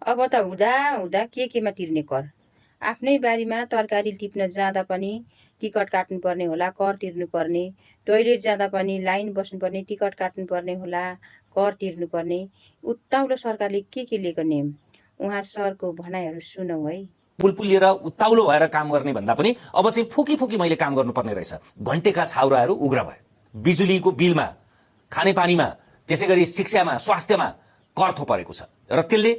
अब त हुँदा हुँदा केमा तिर्ने कर? आफ्नै बारीमा तरकारी टिप्न जाँदा पनि टिकट काट्नुपर्ने होला, कर तिर्नुपर्ने। टोइलेट जाँदा पनि लाइन बस्नुपर्ने, टिकट काट्नुपर्ने होला, कर तिर्नुपर्ने। उत्ताउलो सरकारले के लिएको नियम? उहाँ सरको भनाइहरू सुनौ है। पुलपुल लिएर उत्ताउलो भएर काम गर्ने भन्दा पनि अब चाहिँ फुकी मैले काम गर्नुपर्ने रहेछ। घन्टेका छाउराहरू उग्र भए। बिजुलीको बिलमा, खानेपानीमा, त्यसै गरी शिक्षामा, स्वास्थ्यमा कर थोपरेको छ र त्यसले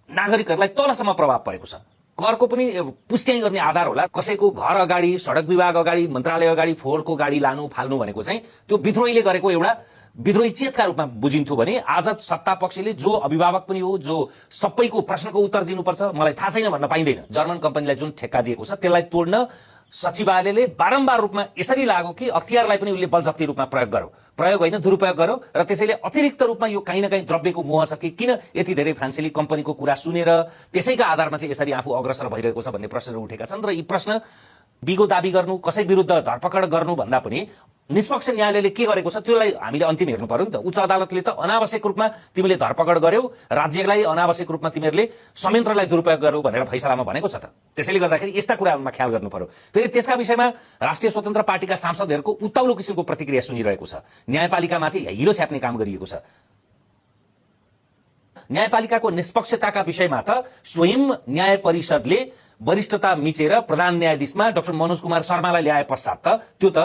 नागरिकहरूलाई तलसम्म प्रभाव परेको छ। करको पनि पुष्ट्याइ गर्ने आधार होला। कसैको घर अगाडि, सडक विभाग अगाडि, मन्त्रालय अगाडि फोहोरको गाडी लानु फाल्नु भनेको चाहिँ त्यो विद्रोहीले गरेको एउटा विद्रोही चेतका रूपमा बुझिन्थ्यो भने आज सत्ता पक्षले जो अभिभावक पनि हो, जो सबैको प्रश्नको उत्तर दिनुपर्छ, मलाई थाहा छैन भन्न पाइँदैन। जर्मन कम्पनीलाई जुन ठेक्का दिएको छ त्यसलाई तोड्न सचिवालयले बारम्बार रूपमा यसरी लाग्यो कि अख्तियारलाई पनि उसले बलजफ्ती रूपमा प्रयोग गर्यो, प्रयोग होइन दुरुपयोग गर्यो र त्यसैले अतिरिक्त रूपमा यो कहीँ न कहीँ द्रव्यको मोह छ कि किन यति धेरै फ्रान्सेली कम्पनीको कुरा सुनेर त्यसैका आधारमा चाहिँ यसरी आफू अग्रसर भइरहेको छ भन्ने प्रश्नहरू उठेका छन् र यी प्रश्न बिगो दाबी गर्नु, कसै विरुद्ध धरपकड गर्नु भन्दा पनि निष्पक्ष न्यायालयले के गरेको छ त्यसलाई हामीले अन्तिम हेर्नु पर्यो नि त। उच्च अदालतले त अनावश्यक रूपमा तिमीले धरपकड गर्यौ, राज्यलाई अनावश्यक रूपमा तिमीहरूले संयन्त्रलाई दुरुपयोग गर्यौ भनेर फैसलामा भनेको छ त। त्यसैले गर्दाखेरि यस्ता कुराहरूमा ख्याल गर्नु पर्यो। फेरि त्यसका विषयमा राष्ट्रिय स्वतन्त्र पार्टीका सांसदहरूको उत्ताउलो किसिमको प्रतिक्रिया सुनिरहेको छ। न्यायपालिकामाथि हिलो छ्याप्ने काम गरिएको छ। न्यायपालिकाको निष्पक्षताका विषयमा त स्वयं न्याय परिषदले वरिष्ठता मिचेर प्रधान न्यायाधीशमा डाक्टर मनोज कुमार शर्मालाई ल्याए पश्चात त त्यो त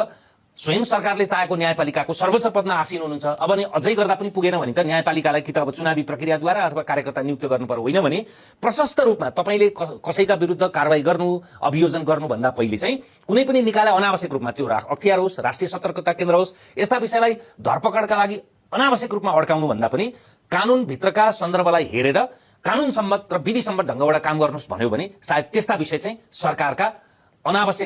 स्वयं सरकारले चाहेको न्यायपालिकाको सर्वोच्च पदमा आसीन हुनुहुन्छ। अब नि अझै गर्दा पनि पुगेन भने त न्यायपालिकालाई कि त अब चुनावी प्रक्रियाद्वारा अथवा कार्यकर्ता नियुक्त गर्नु पर्यो, होइन भने प्रशस्त रूपमा तपाईले कसैका विरुद्ध कारबाही गर्नु, अभियोजन गर्नु भन्दा पहिले चाहिँ कुनै पनि निकायलाई अनावश्यक रूपमा त्यो अख्तियार होस्, राष्ट्रिय सतर्कता केन्द्र होस्, यस्ता विषयलाई धरपकडका लागि अनावश्यक रूपमा अड्काउनु भन्दा पनि कानूनभित्रका सन्दर्भलाई हेरेर कानून सम्मत र विधि सम्मत ढङ्गबाट काम गर्नुहोस् भन्यो भने सायद त्यस्ता विषय चाहिँ सरकारका अनावश्यक